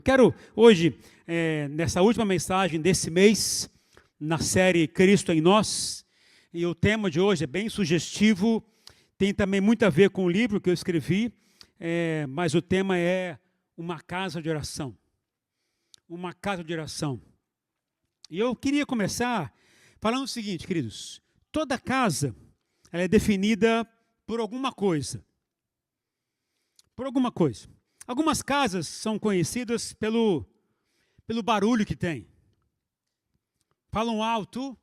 Quero hoje, nessa última mensagem desse mês, na série Cristo em Nós, e o tema de hoje é bem sugestivo, tem também muito a ver com o livro que eu escrevi, mas o tema é uma casa de oração. Uma casa de oração. E eu queria começar falando o seguinte, queridos, toda casa ela é definida por alguma coisa. Por alguma coisa. Algumas casas são conhecidas pelo barulho que tem. Falam alto,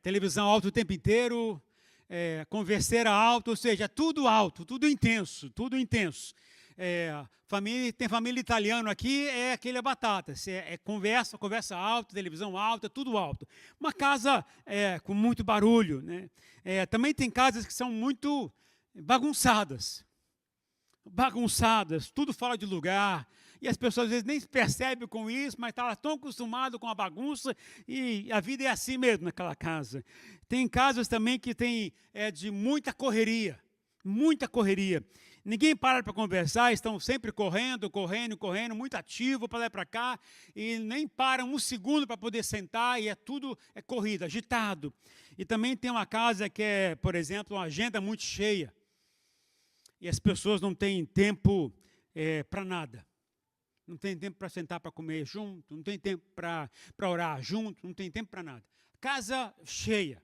televisão alto o tempo inteiro, converseira alto, ou seja, tudo alto, tudo intenso, tudo intenso. Tem família italiana aqui, é aquele batata. Conversa alta, televisão alta, tudo alto. Uma casa com muito barulho, né? Também tem casas que são muito bagunçadas, tudo fora de lugar, e as pessoas às vezes nem percebem com isso, mas estão tão acostumadas com a bagunça, e a vida é assim mesmo naquela casa. Tem casas também que tem de muita correria, ninguém para conversar, estão sempre correndo, muito ativo para lá e para cá, e nem param um segundo para poder sentar, e tudo corrida, agitado. E também tem uma casa que por exemplo, uma agenda muito cheia, e as pessoas não têm tempo para nada. Não tem tempo para sentar para comer junto, não tem tempo para orar junto, não tem tempo para nada. Casa cheia,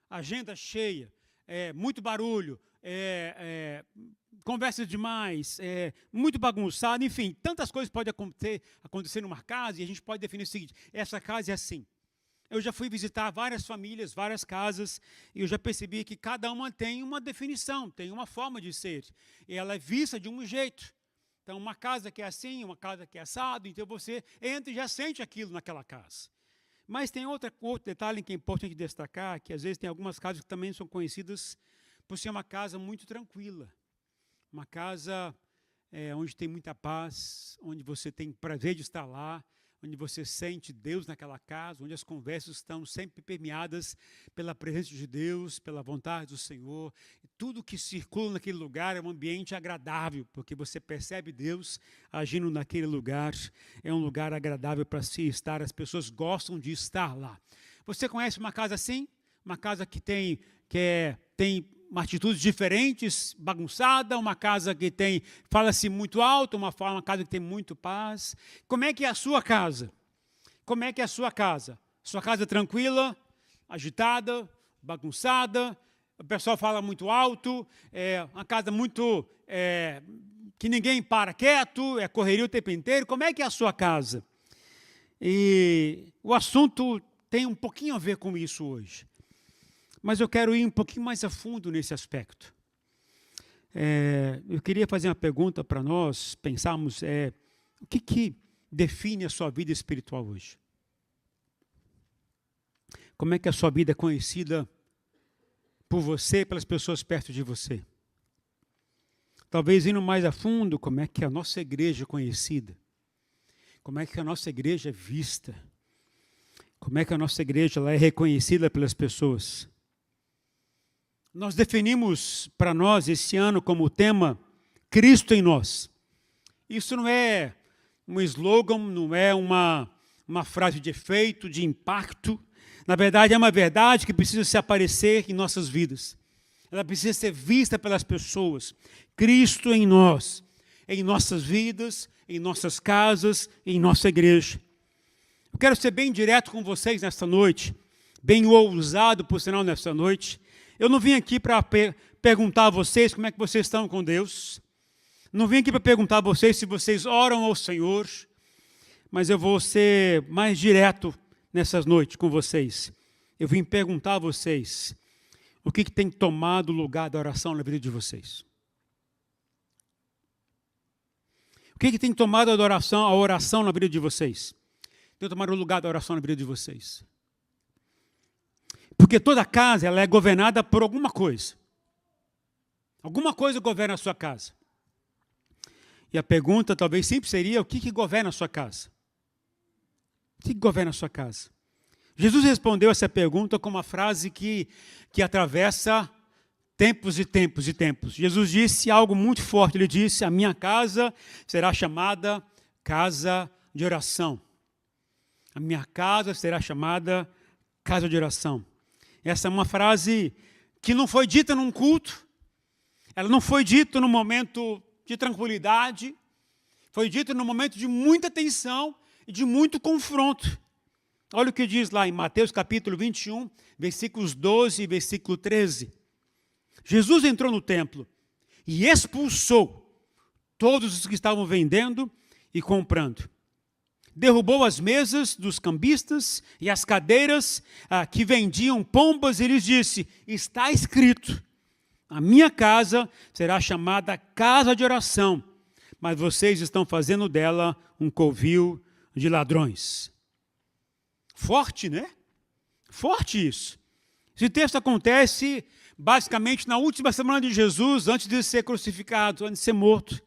agenda cheia, muito barulho, conversa demais, muito bagunçado, enfim, tantas coisas podem acontecer numa casa, e a gente pode definir o seguinte: essa casa é assim. Eu já fui visitar várias famílias, várias casas, e eu já percebi que cada uma tem uma definição, tem uma forma de ser. E ela é vista de um jeito. Então, uma casa que é assim, uma casa que é assado, então você entra e já sente aquilo naquela casa. Mas tem outro detalhe que é importante destacar, que às vezes tem algumas casas que também são conhecidas por ser uma casa muito tranquila. Uma casa onde tem muita paz, onde você tem prazer de estar lá, onde você sente Deus naquela casa, onde as conversas estão sempre permeadas pela presença de Deus, pela vontade do Senhor. E tudo que circula naquele lugar é um ambiente agradável, porque você percebe Deus agindo naquele lugar. É um lugar agradável para se estar, as pessoas gostam de estar lá. Você conhece uma casa assim? Uma casa que tem atitudes diferentes, bagunçada, uma casa que fala-se muito alto, uma casa que tem muito paz. Como é que é a sua casa? Como é que é a sua casa? Sua casa é tranquila, agitada, bagunçada, o pessoal fala muito alto, uma casa muito que ninguém para quieto, correria o tempo inteiro. Como é que é a sua casa? E o assunto tem um pouquinho a ver com isso hoje. Mas eu quero ir um pouquinho mais a fundo nesse aspecto. Eu queria fazer uma pergunta para nós pensarmos, o que define a sua vida espiritual hoje? Como é que a sua vida é conhecida por você e pelas pessoas perto de você? Talvez indo mais a fundo, como é que a nossa igreja é conhecida? Como é que a nossa igreja é vista? Como é que a nossa igreja ela é reconhecida pelas pessoas? Nós definimos para nós esse ano como tema Cristo em Nós. Isso não é um slogan, não é uma frase de efeito, de impacto. Na verdade, é uma verdade que precisa se aparecer em nossas vidas. Ela precisa ser vista pelas pessoas. Cristo em nós, em nossas vidas, em nossas casas, em nossa igreja. Eu quero ser bem direto com vocês nesta noite, bem ousado, por sinal, nesta noite. Eu não vim aqui para perguntar a vocês como é que vocês estão com Deus. Não vim aqui para perguntar a vocês se vocês oram ao Senhor. Mas eu vou ser mais direto nessas noites com vocês. Eu vim perguntar a vocês o que tem tomado o lugar da oração na vida de vocês. O que tem tomado a oração na vida de vocês? Tem tomado o lugar da oração na vida de vocês. Porque toda casa ela é governada por alguma coisa. Alguma coisa governa a sua casa. E a pergunta talvez simples seria: o que governa a sua casa? O que governa a sua casa? Jesus respondeu essa pergunta com uma frase que atravessa tempos e tempos e tempos. Jesus disse algo muito forte. Ele disse: a minha casa será chamada casa de oração. A minha casa será chamada casa de oração. Essa é uma frase que não foi dita num culto, ela não foi dita num momento de tranquilidade, foi dita num momento de muita tensão e de muito confronto. Olha o que diz lá em Mateus capítulo 21, versículos 12 e versículo 13. Jesus entrou no templo e expulsou todos os que estavam vendendo e comprando. Derrubou as mesas dos cambistas e as cadeiras que vendiam pombas e lhes disse: está escrito, a minha casa será chamada casa de oração, mas vocês estão fazendo dela um covil de ladrões. Forte, né? Forte isso. Esse texto acontece basicamente na última semana de Jesus, antes de ser crucificado, antes de ser morto.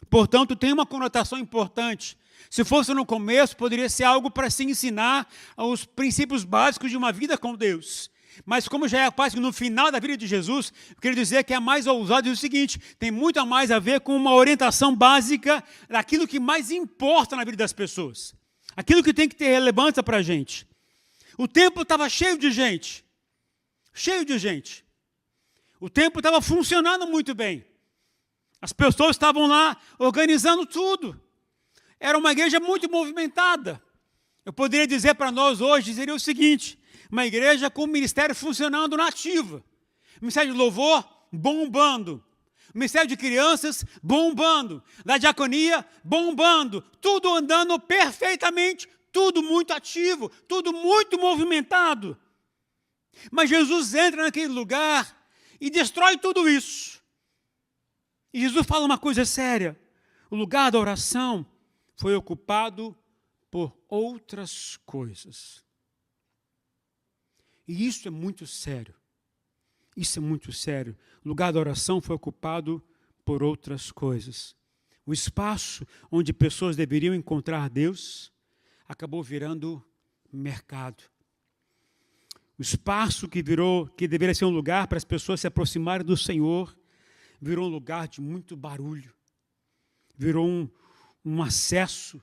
Portanto, tem uma conotação importante. Se fosse no começo, poderia ser algo para se ensinar os princípios básicos de uma vida com Deus. Mas como já é quase no final da vida de Jesus, eu quero dizer que é mais ousado e o seguinte, tem muito a mais a ver com uma orientação básica daquilo que mais importa na vida das pessoas. Aquilo que tem que ter relevância para a gente. O templo estava cheio de gente. Cheio de gente. O templo estava funcionando muito bem. As pessoas estavam lá organizando tudo. Era uma igreja muito movimentada. Eu poderia dizer para nós hoje, seria o seguinte, uma igreja com o ministério funcionando na ativa. Ministério de louvor, bombando. Ministério de crianças, bombando. Da diaconia, bombando. Tudo andando perfeitamente, tudo muito ativo, tudo muito movimentado. Mas Jesus entra naquele lugar e destrói tudo isso. E Jesus fala uma coisa séria. O lugar da oração foi ocupado por outras coisas. E isso é muito sério. Isso é muito sério. O lugar da oração foi ocupado por outras coisas. O espaço onde pessoas deveriam encontrar Deus acabou virando mercado. O espaço que deveria ser um lugar para as pessoas se aproximarem do Senhor, virou um lugar de muito barulho. Virou um acesso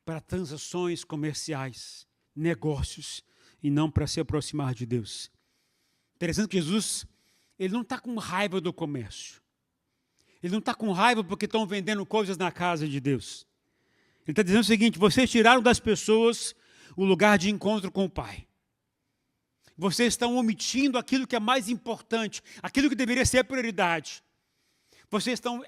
para transações comerciais, negócios, e não para se aproximar de Deus. Interessante que Jesus, ele não está com raiva do comércio. Ele não está com raiva porque estão vendendo coisas na casa de Deus. Ele está dizendo o seguinte, vocês tiraram das pessoas o lugar de encontro com o Pai. Vocês estão omitindo aquilo que é mais importante, aquilo que deveria ser prioridade. Vocês estão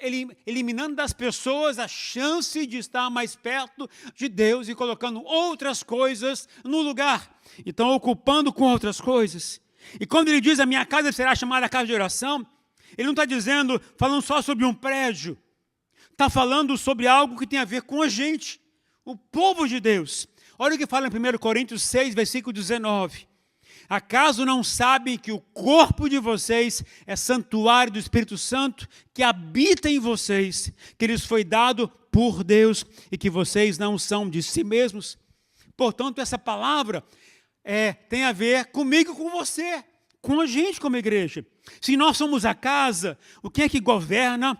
eliminando das pessoas a chance de estar mais perto de Deus e colocando outras coisas no lugar. E estão ocupando com outras coisas. E quando ele diz a minha casa será chamada casa de oração, ele não está falando só sobre um prédio. Está falando sobre algo que tem a ver com a gente, o povo de Deus. Olha o que fala em 1 Coríntios 6, versículo 19. Acaso não sabem que o corpo de vocês é santuário do Espírito Santo que habita em vocês, que lhes foi dado por Deus e que vocês não são de si mesmos? Portanto, essa palavra tem a ver comigo e com você, com a gente como igreja. Se nós somos a casa, o que é que governa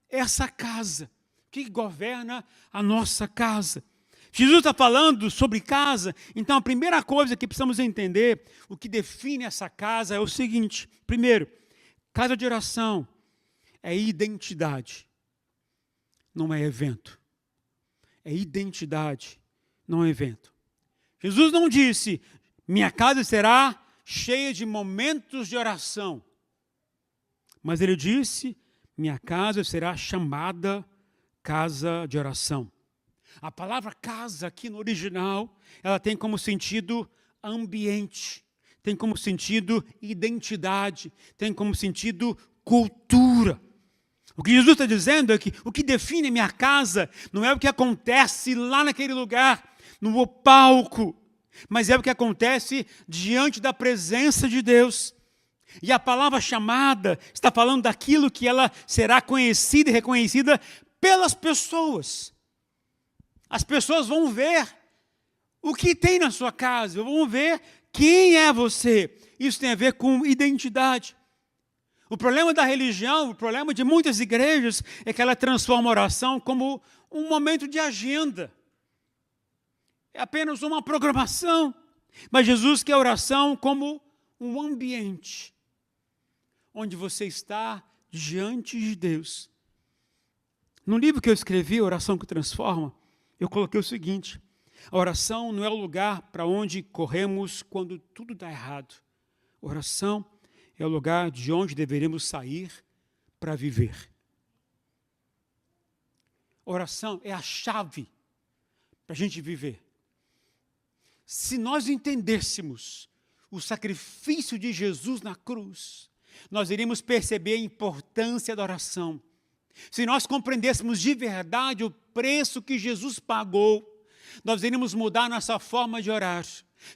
essa casa? O que governa a nossa casa? Jesus está falando sobre casa, então a primeira coisa que precisamos entender, o que define essa casa é o seguinte. Primeiro, casa de oração é identidade, não é evento. É identidade, não é evento. Jesus não disse, minha casa será cheia de momentos de oração. Mas ele disse, minha casa será chamada casa de oração. A palavra casa aqui no original, ela tem como sentido ambiente, tem como sentido identidade, tem como sentido cultura. O que Jesus está dizendo é que o que define minha casa não é o que acontece lá naquele lugar, no palco, mas é o que acontece diante da presença de Deus. E a palavra chamada está falando daquilo que ela será conhecida e reconhecida pelas pessoas. As pessoas vão ver o que tem na sua casa, vão ver quem é você. Isso tem a ver com identidade. O problema da religião, o problema de muitas igrejas é que ela transforma a oração como um momento de agenda. É apenas uma programação. Mas Jesus quer a oração como um ambiente onde você está diante de Deus. No livro que eu escrevi, Oração que Transforma, eu coloquei o seguinte: a oração não é o lugar para onde corremos quando tudo dá errado. A oração é o lugar de onde deveremos sair para viver. A oração é a chave para a gente viver. Se nós entendêssemos o sacrifício de Jesus na cruz, nós iríamos perceber a importância da oração. Se nós compreendêssemos de verdade o preço que Jesus pagou, nós iríamos mudar nossa forma de orar.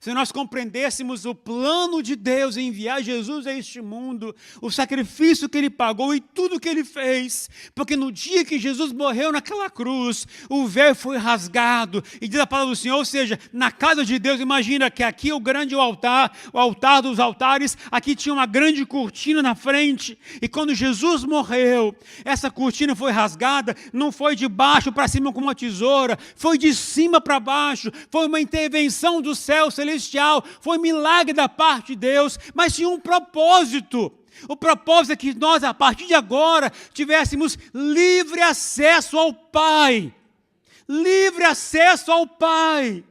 Se nós compreendêssemos o plano de Deus em enviar Jesus a este mundo, o sacrifício que Ele pagou e tudo que Ele fez, porque no dia que Jesus morreu naquela cruz, o véu foi rasgado, e diz a palavra do Senhor, ou seja, na casa de Deus, imagina que aqui o grande altar, o altar dos altares, aqui tinha uma grande cortina na frente, e quando Jesus morreu, essa cortina foi rasgada, não foi de baixo para cima com uma tesoura, foi de cima para baixo, foi uma intervenção do céu celestial, foi um milagre da parte de Deus, mas tinha um propósito. O propósito é que nós, a partir de agora, tivéssemos livre acesso ao Pai. Livre acesso ao Pai.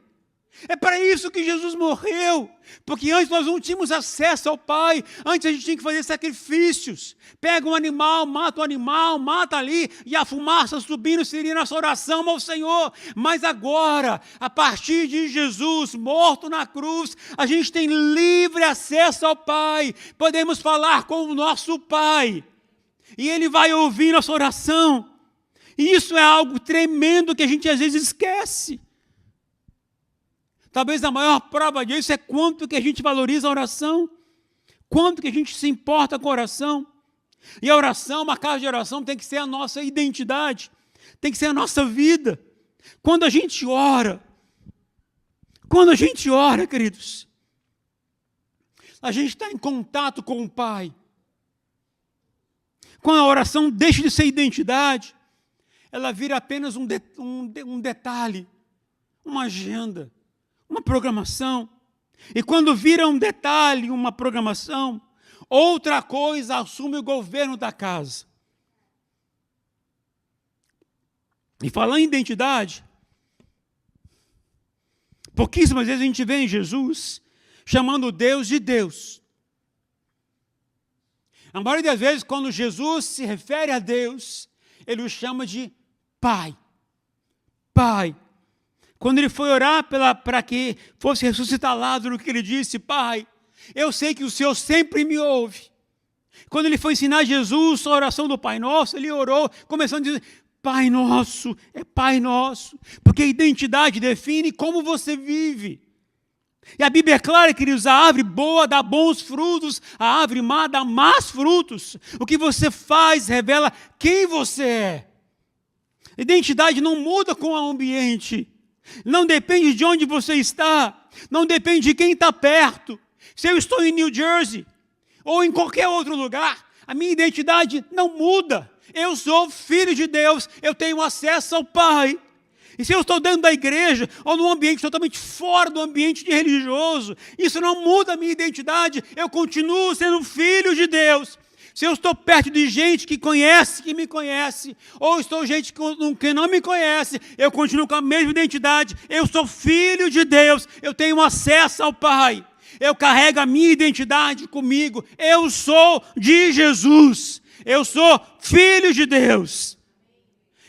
É para isso que Jesus morreu, porque antes nós não tínhamos acesso ao Pai, antes a gente tinha que fazer sacrifícios. Pega um animal, mata ali, e a fumaça subindo seria nossa oração ao Senhor. Mas agora, a partir de Jesus, morto na cruz, a gente tem livre acesso ao Pai, podemos falar com o nosso Pai, e Ele vai ouvir nossa oração. E isso é algo tremendo que a gente às vezes esquece. Talvez a maior prova disso é quanto que a gente valoriza a oração, quanto que a gente se importa com a oração. E a oração, uma casa de oração, tem que ser a nossa identidade, tem que ser a nossa vida. Quando a gente ora, queridos, a gente está em contato com o Pai. Quando a oração deixa de ser identidade, ela vira apenas um detalhe, uma agenda, uma programação. E quando vira um detalhe, uma programação, outra coisa assume o governo da casa. E falando em identidade, pouquíssimas vezes a gente vê em Jesus chamando Deus de Deus. A maioria das vezes, quando Jesus se refere a Deus, Ele o chama de Pai. Pai. Quando Ele foi orar para que fosse ressuscitar Lázaro, que Ele disse: Pai, eu sei que o Senhor sempre me ouve. Quando Ele foi ensinar Jesus a oração do Pai Nosso, Ele orou, começando a dizer: Pai Nosso, é Pai Nosso. Porque a identidade define como você vive. E a Bíblia é clara, queridos, a árvore boa dá bons frutos, a árvore má dá más frutos. O que você faz revela quem você é. Identidade não muda com o ambiente. Não depende de onde você está. Não depende de quem está perto. Se eu estou em New Jersey ou em qualquer outro lugar, a minha identidade não muda. Eu sou filho de Deus, eu tenho acesso ao Pai. E se eu estou dentro da igreja ou num ambiente totalmente fora do ambiente religioso, isso não muda a minha identidade, eu continuo sendo filho de Deus. Se eu estou perto de gente que me conhece, ou estou gente que não me conhece, eu continuo com a mesma identidade. Eu sou filho de Deus, eu tenho acesso ao Pai. Eu carrego a minha identidade comigo. Eu sou de Jesus. Eu sou filho de Deus.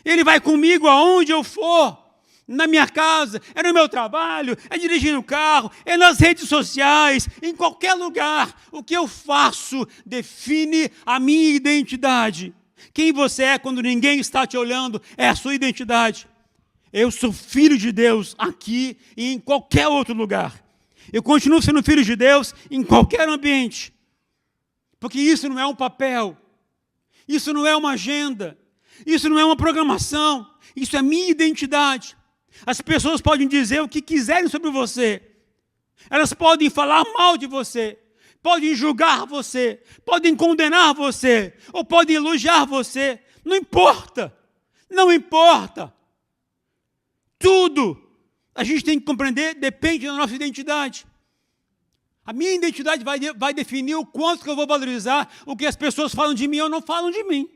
Ele vai comigo aonde eu for. Na minha casa, é no meu trabalho, é dirigindo o carro, é nas redes sociais, em qualquer lugar. O que eu faço define a minha identidade. Quem você é quando ninguém está te olhando é a sua identidade. Eu sou filho de Deus aqui e em qualquer outro lugar. Eu continuo sendo filho de Deus em qualquer ambiente. Porque isso não é um papel, isso não é uma agenda, isso não é uma programação, isso é minha identidade. As pessoas podem dizer o que quiserem sobre você. Elas podem falar mal de você, podem julgar você, podem condenar você, ou podem elogiar você. Não importa, não importa. tudo, a gente tem que compreender, depende da nossa identidade. A minha identidade vai definir o quanto que eu vou valorizar o que as pessoas falam de mim ou não falam de mim.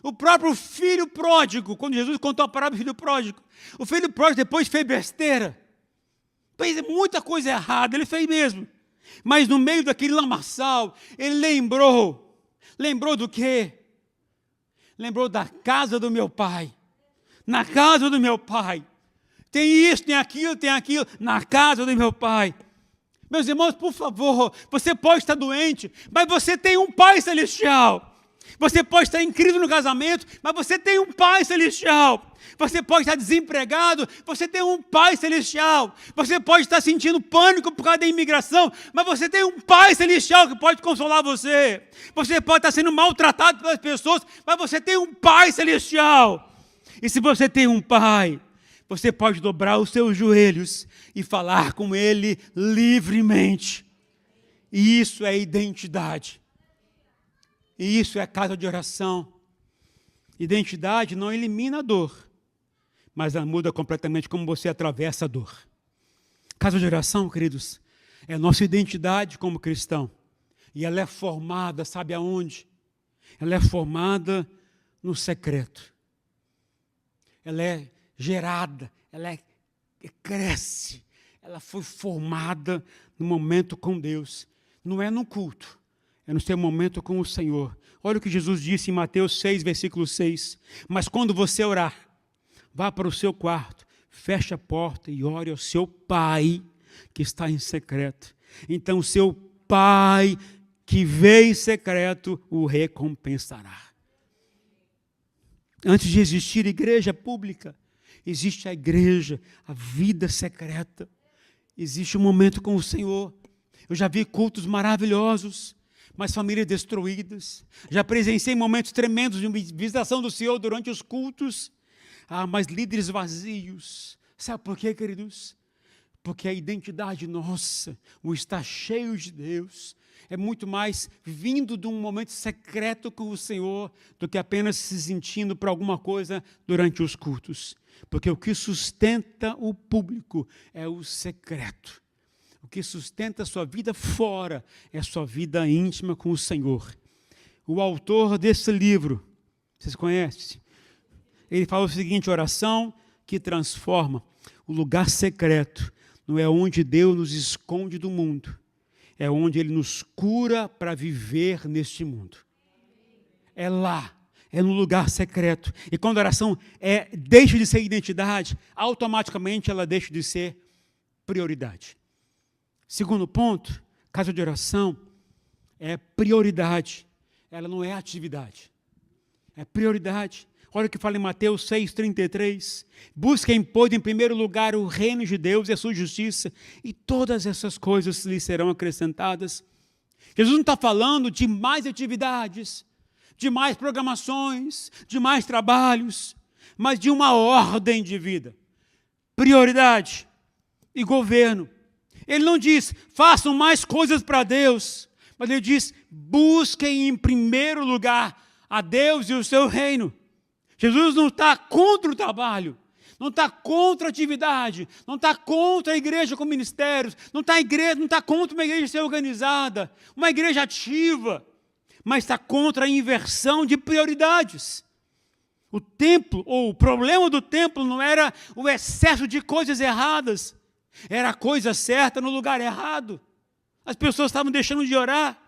O próprio filho pródigo, quando Jesus contou a parábola do filho pródigo, o filho pródigo depois fez besteira, fez muita coisa errada, ele fez mesmo. Mas no meio daquele lamaçal, ele lembrou do quê? Lembrou da casa do meu pai. Na casa do meu pai. Tem isso, tem aquilo, na casa do meu pai. Meus irmãos, por favor, você pode estar doente, mas você tem um Pai Celestial. Você pode estar em crise no casamento, mas você tem um Pai Celestial. Você pode estar desempregado, você tem um Pai Celestial. Você pode estar sentindo pânico por causa da imigração, mas você tem um Pai Celestial que pode consolar você. Você pode estar sendo maltratado pelas pessoas, mas você tem um Pai Celestial. E se você tem um Pai, você pode dobrar os seus joelhos e falar com Ele livremente. E isso é identidade. E isso é casa de oração. Identidade não elimina a dor, mas ela muda completamente como você atravessa a dor. Casa de oração, queridos, é a nossa identidade como cristão. E ela é formada, sabe aonde? Ela é formada no secreto. Ela é gerada, ela cresce. Ela foi formada no momento com Deus. Não é no culto. É no seu momento com o Senhor. Olha o que Jesus disse em Mateus 6, versículo 6. Mas quando você orar, vá para o seu quarto, feche a porta e ore ao seu Pai, que está em secreto. Então o seu Pai, que vê em secreto, o recompensará. Antes de existir igreja pública, existe a igreja, a vida secreta. Existe um momento com o Senhor. Eu já vi cultos maravilhosos, mas famílias destruídas. Já presenciei momentos tremendos de visitação do Senhor durante os cultos. Mas líderes vazios. Sabe por quê, queridos? Porque a identidade nossa, o estar cheio de Deus, é muito mais vindo de um momento secreto com o Senhor do que apenas se sentindo para alguma coisa durante os cultos. Porque o que sustenta o público é o secreto. O que sustenta a sua vida fora é a sua vida íntima com o Senhor. O autor desse livro, vocês conhecem? Ele fala o seguinte: oração que transforma. O lugar secreto não é onde Deus nos esconde do mundo, é onde Ele nos cura para viver neste mundo. É lá, é no lugar secreto. E quando a oração deixa de ser identidade, automaticamente ela deixa de ser prioridade. Segundo ponto, casa de oração é prioridade. Ela não é atividade. É prioridade. Olha o que fala em Mateus 6,33. Busquem, pois, em primeiro lugar o reino de Deus e a sua justiça, e todas essas coisas lhes serão acrescentadas. Jesus não está falando de mais atividades, de mais programações, de mais trabalhos, mas de uma ordem de vida. Prioridade e governo. Ele não diz, façam mais coisas para Deus, mas ele diz, busquem em primeiro lugar a Deus e o seu reino. Jesus não está contra o trabalho, não está contra a atividade, não está contra a igreja com ministérios, não está contra uma igreja ser organizada, uma igreja ativa, mas está contra a inversão de prioridades. O templo, ou o problema do templo não era o excesso de coisas erradas, era a coisa certa no lugar errado. As pessoas estavam deixando de orar.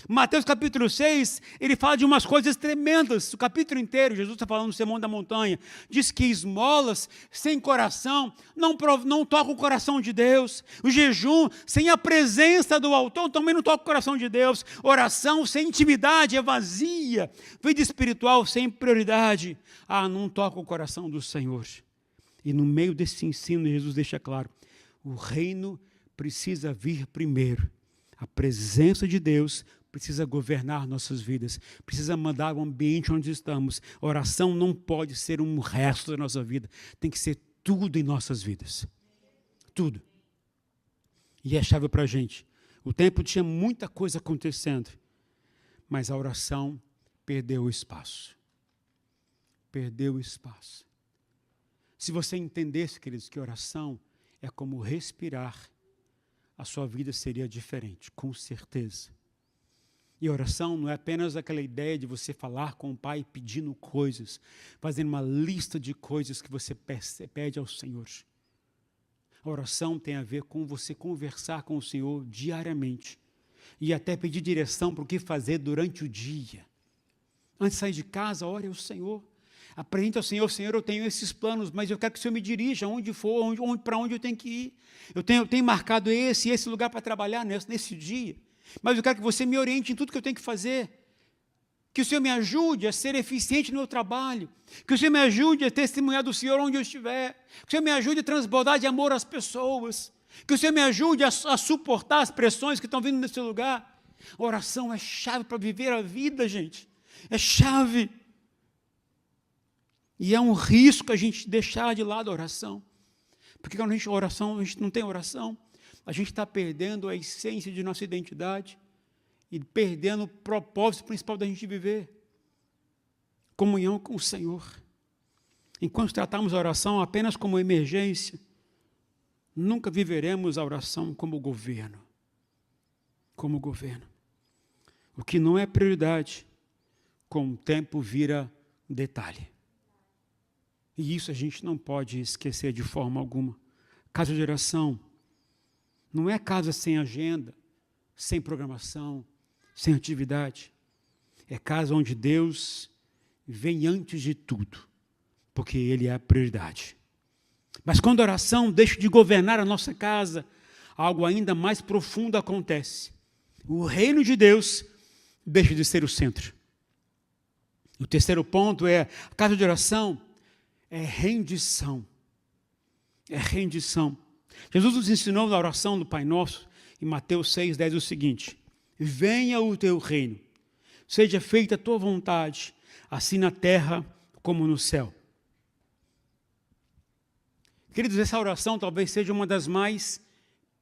Mateus capítulo 6, ele fala de umas coisas tremendas. O capítulo inteiro, Jesus está falando do Sermão da Montanha. Diz que esmolas sem coração não tocam o coração de Deus. O jejum sem a presença do autor também não toca o coração de Deus. Oração sem intimidade é vazia. Vida espiritual sem prioridade, não toca o coração do Senhor. E no meio desse ensino, Jesus deixa claro, o reino precisa vir primeiro. A presença de Deus precisa governar nossas vidas, precisa mandar o ambiente onde estamos. A oração não pode ser um resto da nossa vida, tem que ser tudo em nossas vidas. Tudo. E é chave para a gente. O templo tinha muita coisa acontecendo, mas a oração perdeu o espaço. Perdeu o espaço. Se você entendesse, queridos, que oração é como respirar, a sua vida seria diferente, com certeza. E oração não é apenas aquela ideia de você falar com o Pai pedindo coisas, fazendo uma lista de coisas que você pede ao Senhor. A oração tem a ver com você conversar com o Senhor diariamente e até pedir direção para o que fazer durante o dia. Antes de sair de casa, ore ao Senhor. Apresente ao Senhor: Senhor, eu tenho esses planos, mas eu quero que o Senhor me dirija onde for, para onde eu tenho que ir. Eu tenho marcado esse lugar para trabalhar nesse dia, mas eu quero que você me oriente em tudo que eu tenho que fazer. Que o Senhor me ajude a ser eficiente no meu trabalho. Que o Senhor me ajude a testemunhar do Senhor onde eu estiver. Que o Senhor me ajude a transbordar de amor às pessoas. Que o Senhor me ajude a suportar as pressões que estão vindo nesse lugar. A oração é chave para viver a vida, gente. É chave. E é um risco a gente deixar de lado a oração. Porque quando a gente não tem oração, a gente está perdendo a essência de nossa identidade e perdendo o propósito principal da gente viver. Comunhão com o Senhor. Enquanto tratamos a oração apenas como emergência, nunca viveremos a oração como governo. Como governo. O que não é prioridade, com o tempo vira detalhe. E isso a gente não pode esquecer de forma alguma. Casa de oração não é casa sem agenda, sem programação, sem atividade. É casa onde Deus vem antes de tudo, porque Ele é a prioridade. Mas quando a oração deixa de governar a nossa casa, algo ainda mais profundo acontece. O reino de Deus deixa de ser o centro. O terceiro ponto é: a casa de oração é rendição. É rendição. Jesus nos ensinou na oração do Pai Nosso, em Mateus 6,10, o seguinte: venha o teu reino, seja feita a tua vontade, assim na terra como no céu. Queridos, essa oração talvez seja uma das mais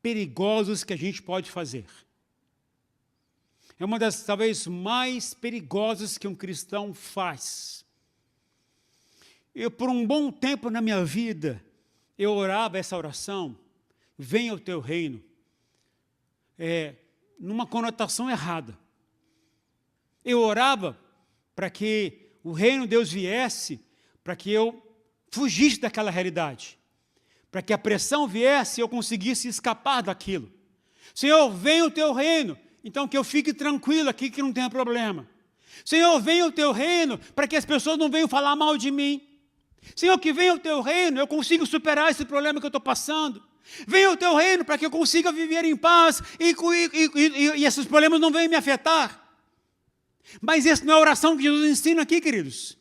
perigosas que a gente pode fazer. É uma das talvez mais perigosas que um cristão faz. Eu, por um bom tempo na minha vida, eu orava essa oração: venha o teu reino, numa conotação errada. Eu orava para que o reino de Deus viesse, para que eu fugisse daquela realidade, para que a pressão viesse e eu conseguisse escapar daquilo. Senhor, venha o teu reino, então que eu fique tranquilo aqui, que não tenha problema. Senhor, venha o teu reino, para que as pessoas não venham falar mal de mim. Senhor, que venha o teu reino, eu consigo superar esse problema que eu estou passando. Venha o teu reino para que eu consiga viver em paz e esses problemas não venham me afetar. Mas essa não é a oração que Jesus ensina aqui, queridos.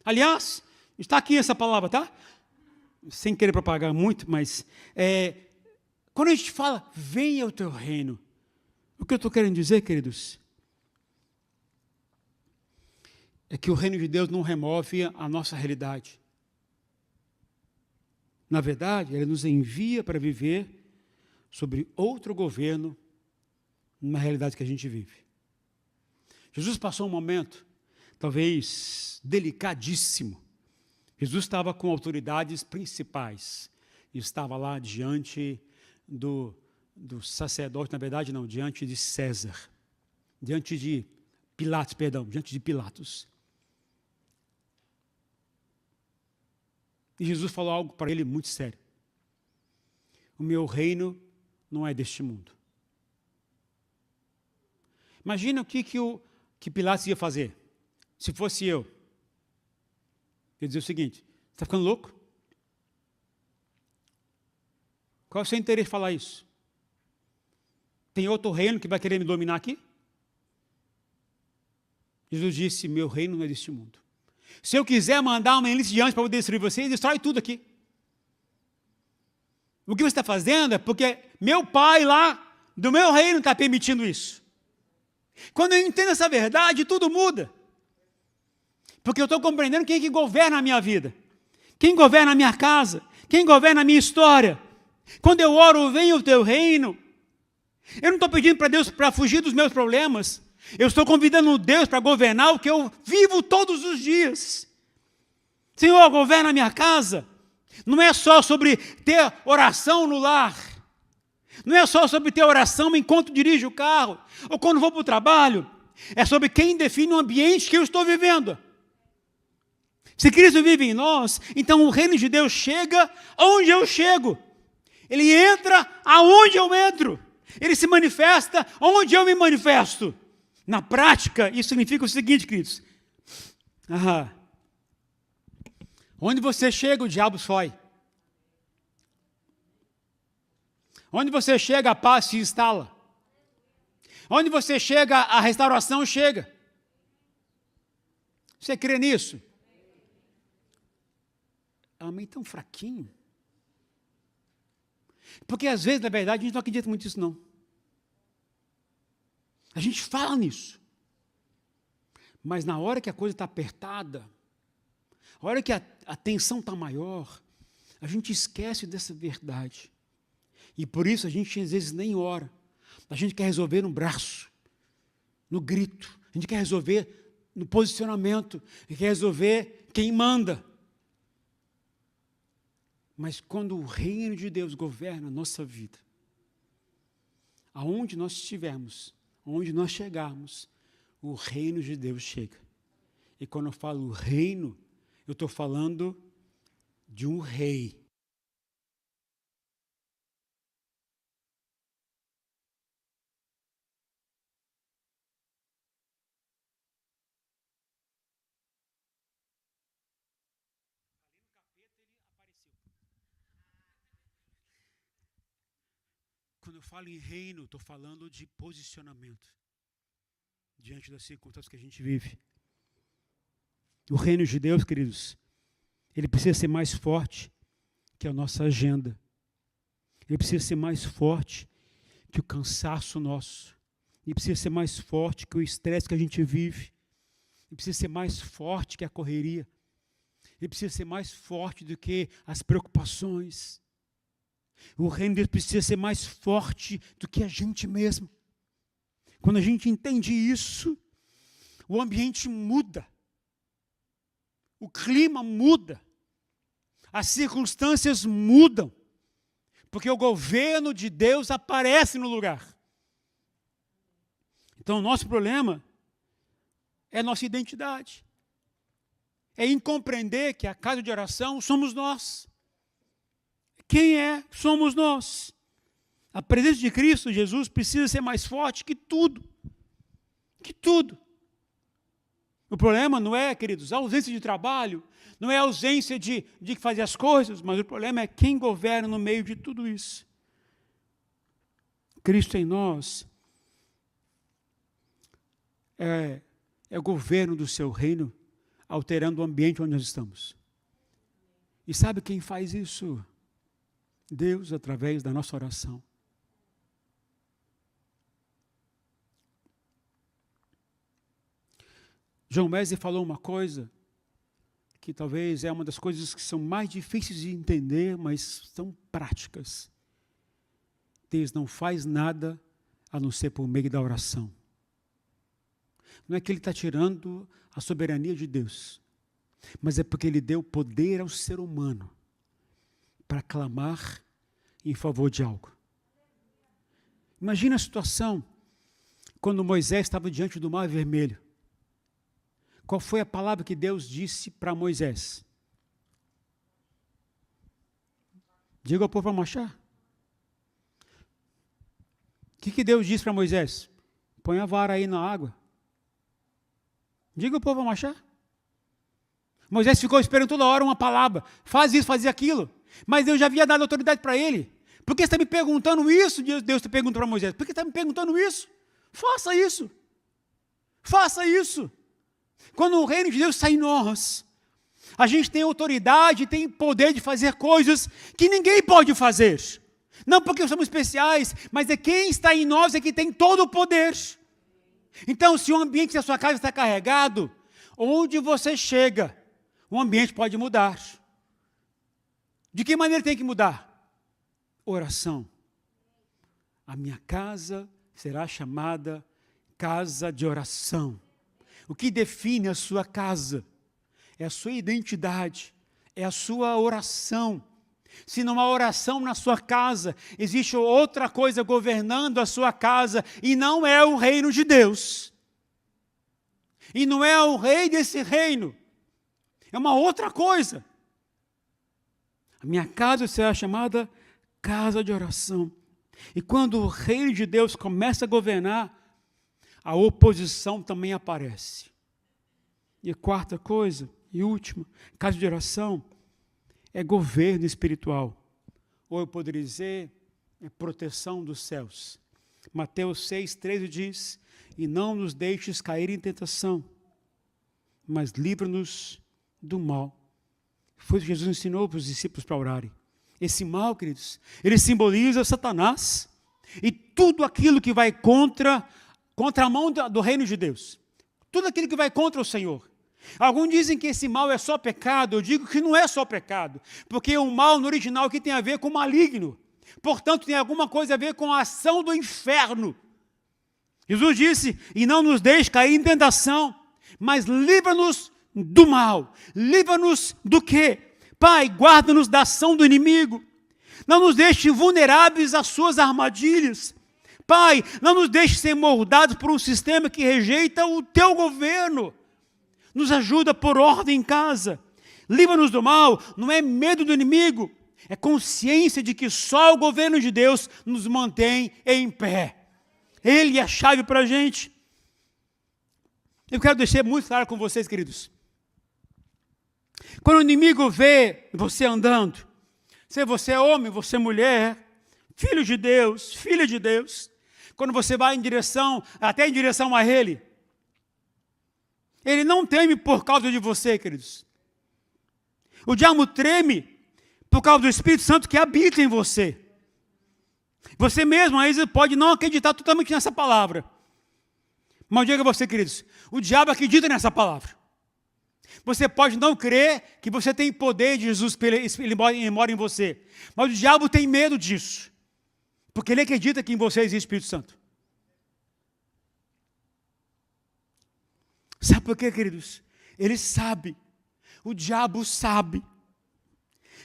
Aliás, está aqui essa palavra, tá? Sem querer propagar muito, mas quando a gente fala, venha o teu reino, o que eu estou querendo dizer, queridos, é que o reino de Deus não remove a nossa realidade. Na verdade, Ele nos envia para viver sobre outro governo, numa realidade que a gente vive. Jesus passou um momento, talvez delicadíssimo. Jesus estava com autoridades principais. Estava lá diante do sacerdote, na verdade não, diante de César. Diante de Pilatos. E Jesus falou algo para ele muito sério: o meu reino não é deste mundo. Imagina o que Pilatos ia fazer, se fosse eu. Ele dizia o seguinte: você está ficando louco? Qual é o seu interesse em falar isso? Tem outro reino que vai querer me dominar aqui? Jesus disse: meu reino não é deste mundo. Se eu quiser mandar uma milícia de anjos para poder destruir você, destrói tudo aqui. O que você está fazendo é porque meu pai lá do meu reino está permitindo isso. Quando eu entendo essa verdade, tudo muda. Porque eu estou compreendendo quem é que governa a minha vida. Quem governa a minha casa. Quem governa a minha história. Quando eu oro, venha o teu reino. Eu não estou pedindo para Deus para fugir dos meus problemas. Eu estou convidando Deus para governar o que eu vivo todos os dias. Senhor, governa a minha casa. Não é só sobre ter oração no lar. Não é só sobre ter oração enquanto dirijo o carro ou quando vou para o trabalho. É sobre quem define o ambiente que eu estou vivendo. Se Cristo vive em nós, então o reino de Deus chega onde eu chego. Ele entra aonde eu entro. Ele se manifesta onde eu me manifesto. Na prática, isso significa o seguinte, queridos. Onde você chega, o diabo foi. Onde você chega, a paz se instala. Onde você chega, a restauração chega. Você crê nisso? Amém tão fraquinho. Porque às vezes, na verdade, a gente não acredita muito nisso, não. A gente fala nisso. Mas na hora que a coisa está apertada, a hora que a tensão está maior, a gente esquece dessa verdade. E por isso a gente às vezes nem ora. A gente quer resolver no braço, no grito. A gente quer resolver no posicionamento. A gente quer resolver quem manda. Mas quando o reino de Deus governa a nossa vida, aonde nós estivermos, aonde nós chegarmos, o reino de Deus chega. E quando eu falo reino, eu estou falando de um rei. Quando eu falo em reino, estou falando de posicionamento diante das circunstâncias que a gente vive. O reino de Deus, queridos, ele precisa ser mais forte que a nossa agenda. Ele precisa ser mais forte que o cansaço nosso. Ele precisa ser mais forte que o estresse que a gente vive. Ele precisa ser mais forte que a correria. Ele precisa ser mais forte do que as preocupações. O reino de Deus precisa ser mais forte do que a gente mesmo. Quando a gente entende isso, o ambiente muda. O clima muda. As circunstâncias mudam. Porque o governo de Deus aparece no lugar. Então, o nosso problema é a nossa identidade. É em compreender que a casa de oração somos nós. Quem é? Somos nós. A presença de Cristo Jesus precisa ser mais forte que tudo. Que tudo. O problema não é, queridos, a ausência de trabalho, não é a ausência de fazer as coisas, mas o problema é quem governa no meio de tudo isso. Cristo em nós é o governo do seu reino, alterando o ambiente onde nós estamos. E sabe quem faz isso? Deus, através da nossa oração. John Wesley falou uma coisa que talvez é uma das coisas que são mais difíceis de entender, mas são práticas. Deus não faz nada a não ser por meio da oração. Não é que Ele está tirando a soberania de Deus, mas é porque Ele deu poder ao ser humano para clamar em favor de algo. Imagina a situação quando Moisés estava diante do Mar Vermelho. Qual foi a palavra que Deus disse para Moisés? Diga ao povo para marchar. O que Deus disse para Moisés? Põe a vara aí na água. Diga ao povo para marchar. Moisés ficou esperando toda hora uma palavra. Faz isso, faz aquilo. Mas Deus já havia dado autoridade para ele. Por que você está me perguntando isso? Deus está perguntando para Moisés. Por que está me perguntando isso? Faça isso. Faça isso. Quando o reino de Deus está em nós, a gente tem autoridade, tem poder de fazer coisas que ninguém pode fazer. Não porque somos especiais, mas é quem está em nós é que tem todo o poder. Então, se o ambiente da sua casa está carregado, onde você chega, o ambiente pode mudar. De que maneira tem que mudar? Oração. A minha casa será chamada casa de oração. O que define a sua casa é a sua identidade, é a sua oração. Se não há oração na sua casa, existe outra coisa governando a sua casa, e não é o reino de Deus. E não é o rei desse reino. É uma outra coisa. A minha casa será chamada casa de oração. E quando o reino de Deus começa a governar, a oposição também aparece. E a quarta coisa, e última, casa de oração, é governo espiritual. Ou eu poderia dizer, é proteção dos céus. Mateus 6,13 diz, e não nos deixes cair em tentação, mas livra-nos do mal. Foi o que Jesus ensinou para os discípulos para orarem. Esse mal, queridos, ele simboliza Satanás e tudo aquilo que vai contra a mão do reino de Deus. Tudo aquilo que vai contra o Senhor. Alguns dizem que esse mal é só pecado. Eu digo que não é só pecado, porque o mal no original aqui tem a ver com maligno. Portanto, tem alguma coisa a ver com a ação do inferno. Jesus disse, e não nos deixe cair em tentação, mas livra-nos do mal. Livra-nos do quê? Pai, guarda-nos da ação do inimigo. Não nos deixe vulneráveis às suas armadilhas. Pai, não nos deixe ser moldados por um sistema que rejeita o teu governo. Nos ajuda por ordem em casa. Livra-nos do mal, não é medo do inimigo, é consciência de que só o governo de Deus nos mantém em pé. Ele é a chave para a gente. Eu quero deixar muito claro com vocês, queridos. Quando o inimigo vê você andando, se você é homem, você é mulher, filho de Deus, filha de Deus, quando você vai até em direção a Ele, ele não teme por causa de você, queridos. O diabo treme por causa do Espírito Santo que habita em você. Você mesmo, às vezes, pode não acreditar totalmente nessa palavra. Mas eu digo a você, queridos, o diabo acredita nessa palavra. Você pode não crer que você tem poder de Jesus, ele mora em você. Mas o diabo tem medo disso. Porque ele acredita que em você existe Espírito Santo. Sabe por quê, queridos? Ele sabe, o diabo sabe,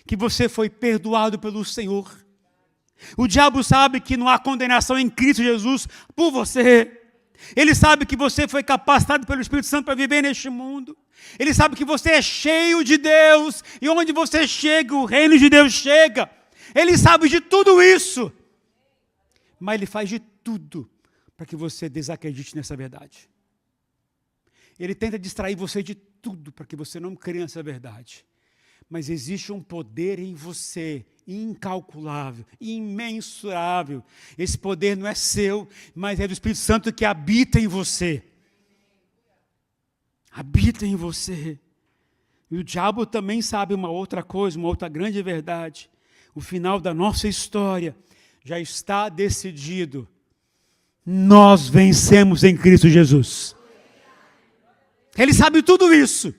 que você foi perdoado pelo Senhor. O diabo sabe que não há condenação em Cristo Jesus por você. Ele sabe que você foi capacitado pelo Espírito Santo para viver neste mundo. Ele sabe que você é cheio de Deus, e onde você chega, o reino de Deus chega. Ele sabe de tudo isso, mas ele faz de tudo para que você desacredite nessa verdade. Ele tenta distrair você de tudo para que você não creia nessa verdade. Mas existe um poder em você, incalculável, imensurável. Esse poder não é seu, mas é do Espírito Santo que habita em você. Habita em você. E o diabo também sabe uma outra coisa, uma outra grande verdade. O final da nossa história já está decidido. Nós vencemos em Cristo Jesus. Ele sabe tudo isso.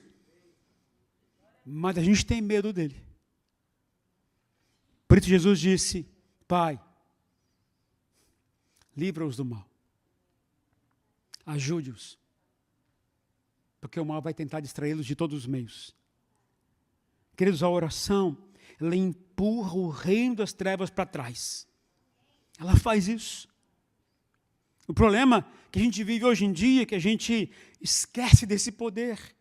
Mas a gente tem medo dele. Por isso Jesus disse, Pai, livra-os do mal. Ajude-os. Porque o mal vai tentar distraí-los de todos os meios. Queridos, a oração, ela empurra o reino das trevas para trás. Ela faz isso. O problema que a gente vive hoje em dia é que a gente esquece desse poder.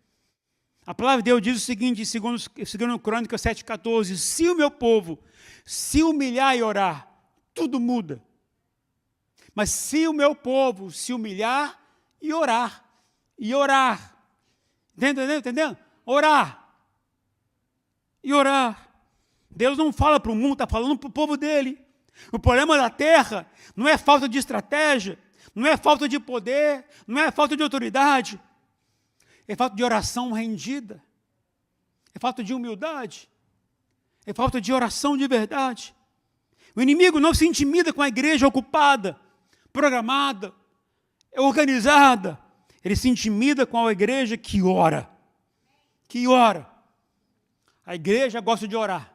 A palavra de Deus diz o seguinte, segundo Crônicas 7,14, se o meu povo se humilhar e orar, tudo muda. Mas se o meu povo se humilhar e orar, entendendo? Orar e orar. Deus não fala para o mundo, está falando para o povo dele. O problema da terra não é falta de estratégia, não é falta de poder, não é falta de autoridade. É falta de oração rendida. É falta de humildade. É falta de oração de verdade. O inimigo não se intimida com a igreja ocupada, programada, organizada. Ele se intimida com a igreja que ora. Que ora. A igreja gosta de orar.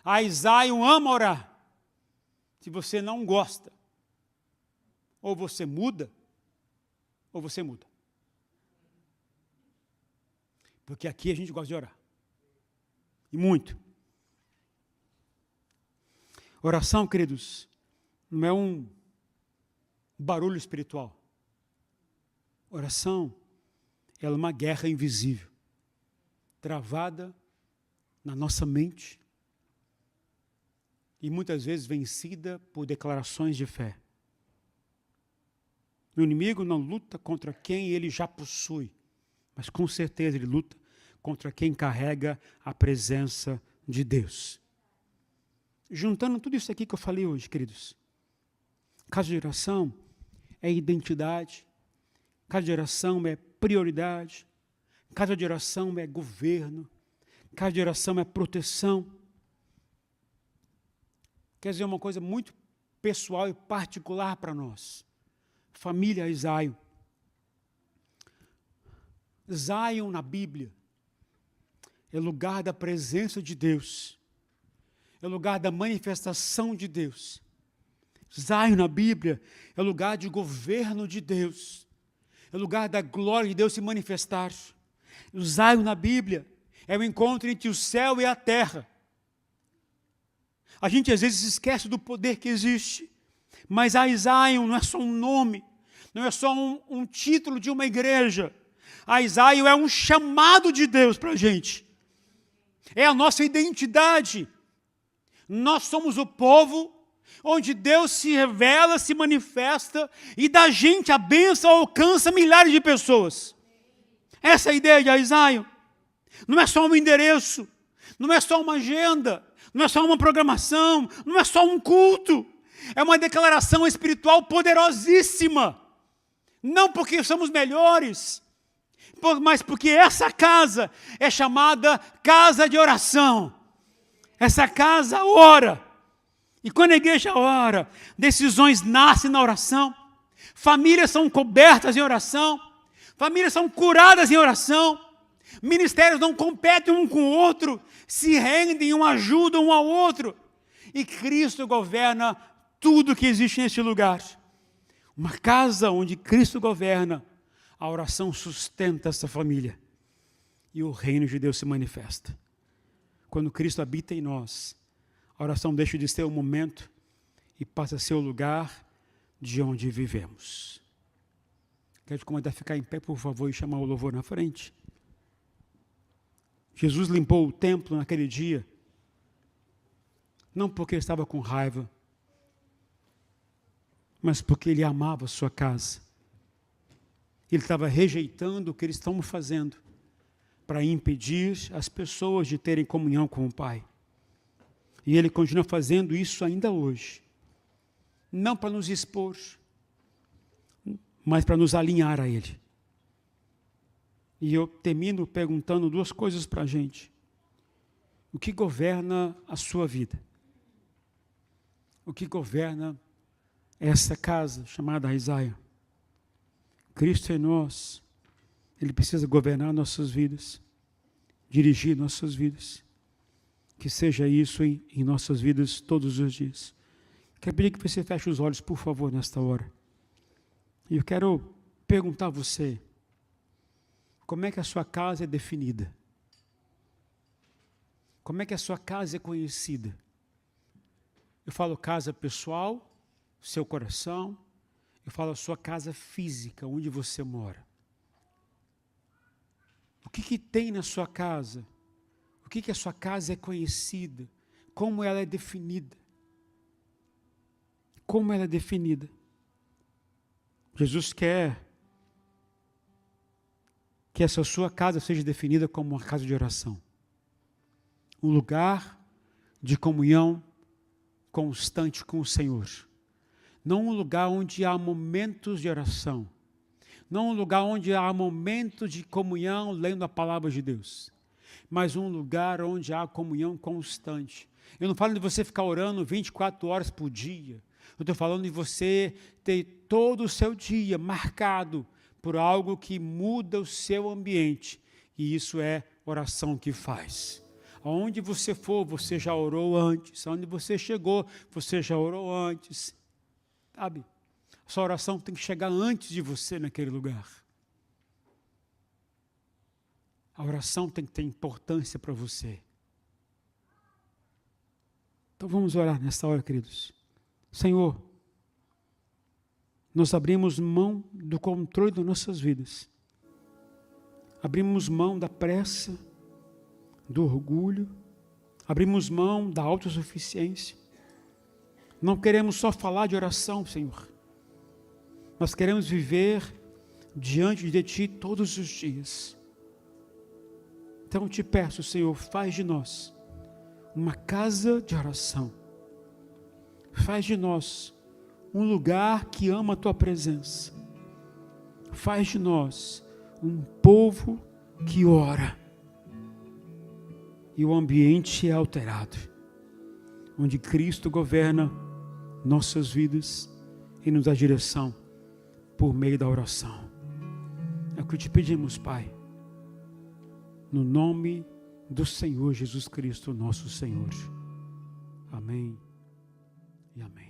A Isaías ama orar. Se você não gosta, ou você muda, ou você muda. Porque aqui a gente gosta de orar. E muito. Oração, queridos, não é um barulho espiritual. Oração, ela é uma guerra invisível, travada na nossa mente e muitas vezes vencida por declarações de fé. O inimigo não luta contra quem ele já possui, mas com certeza ele luta contra quem carrega a presença de Deus. Juntando tudo isso aqui que eu falei hoje, queridos, casa de oração é identidade, casa de oração é prioridade, casa de oração é governo, casa de oração é proteção. Quer dizer, uma coisa muito pessoal e particular para nós. Família Zion. Zion na Bíblia é lugar da presença de Deus, é lugar da manifestação de Deus. Zion na Bíblia é lugar de governo de Deus, é lugar da glória de Deus se manifestar. O Zion na Bíblia é o encontro entre o céu e a terra. A gente às vezes esquece do poder que existe, mas a Zion não é só um nome, não é só um título de uma igreja. A Zion é um chamado de Deus para a gente. É a nossa identidade. Nós somos o povo onde Deus se revela, se manifesta e da gente a bênção alcança milhares de pessoas. Essa é a ideia de Zion. Não é só um endereço, não é só uma agenda, não é só uma programação, não é só um culto. É uma declaração espiritual poderosíssima. Não porque somos melhores, mas porque essa casa é chamada casa de oração. Essa casa ora. E quando a igreja ora, decisões nascem na oração, famílias são cobertas em oração, famílias são curadas em oração, ministérios não competem um com o outro, se rendem, um ajudam um ao outro. E Cristo governa tudo que existe nesse lugar. Uma casa onde Cristo governa, a oração sustenta essa família. E o reino de Deus se manifesta. Quando Cristo habita em nós, a oração deixa de ser um momento e passa a ser o lugar de onde vivemos. Quero te convidar a ficar em pé, por favor, e chamar o louvor na frente. Jesus limpou o templo naquele dia, não porque estava com raiva, mas porque ele amava a sua casa. Ele estava rejeitando o que eles estão fazendo para impedir as pessoas de terem comunhão com o Pai. E ele continua fazendo isso ainda hoje. Não para nos expor, mas para nos alinhar a Ele. E eu termino perguntando duas coisas para a gente. O que governa a sua vida? O que governa essa casa chamada Zion? Cristo em nós, Ele precisa governar nossas vidas, dirigir nossas vidas. Que seja isso em nossas vidas todos os dias. Quero pedir que você feche os olhos, por favor, nesta hora. E eu quero perguntar a você, como é que a sua casa é definida? Como é que a sua casa é conhecida? Eu falo casa pessoal, seu coração, eu falo a sua casa física, onde você mora. O que tem na sua casa? O que a sua casa é conhecida? Como ela é definida? Como ela é definida? Jesus quer que essa sua casa seja definida como uma casa de oração. Um lugar de comunhão constante com o Senhor. Não um lugar onde há momentos de oração. Não um lugar onde há momentos de comunhão lendo a palavra de Deus. Mas um lugar onde há comunhão constante. Eu não falo de você ficar orando 24 horas por dia. Eu estou falando de você ter todo o seu dia marcado por algo que muda o seu ambiente. E isso é oração que faz. Aonde você for, você já orou antes. Aonde você chegou, você já orou antes. Sabe? A sua oração tem que chegar antes de você naquele lugar. A oração tem que ter importância para você. Então vamos orar nesta hora, queridos. Senhor, nós abrimos mão do controle das nossas vidas. Abrimos mão da pressa, do orgulho. Abrimos mão da autossuficiência. Não queremos só falar de oração, Senhor. Nós queremos viver diante de Ti todos os dias. Então eu te peço, Senhor, faz de nós uma casa de oração. Faz de nós um lugar que ama a Tua presença. Faz de nós um povo que ora. E o ambiente é alterado, onde Cristo governa nossas vidas e nos dá direção por meio da oração. É o que te pedimos, Pai, no nome do Senhor Jesus Cristo, nosso Senhor. Amém e amém.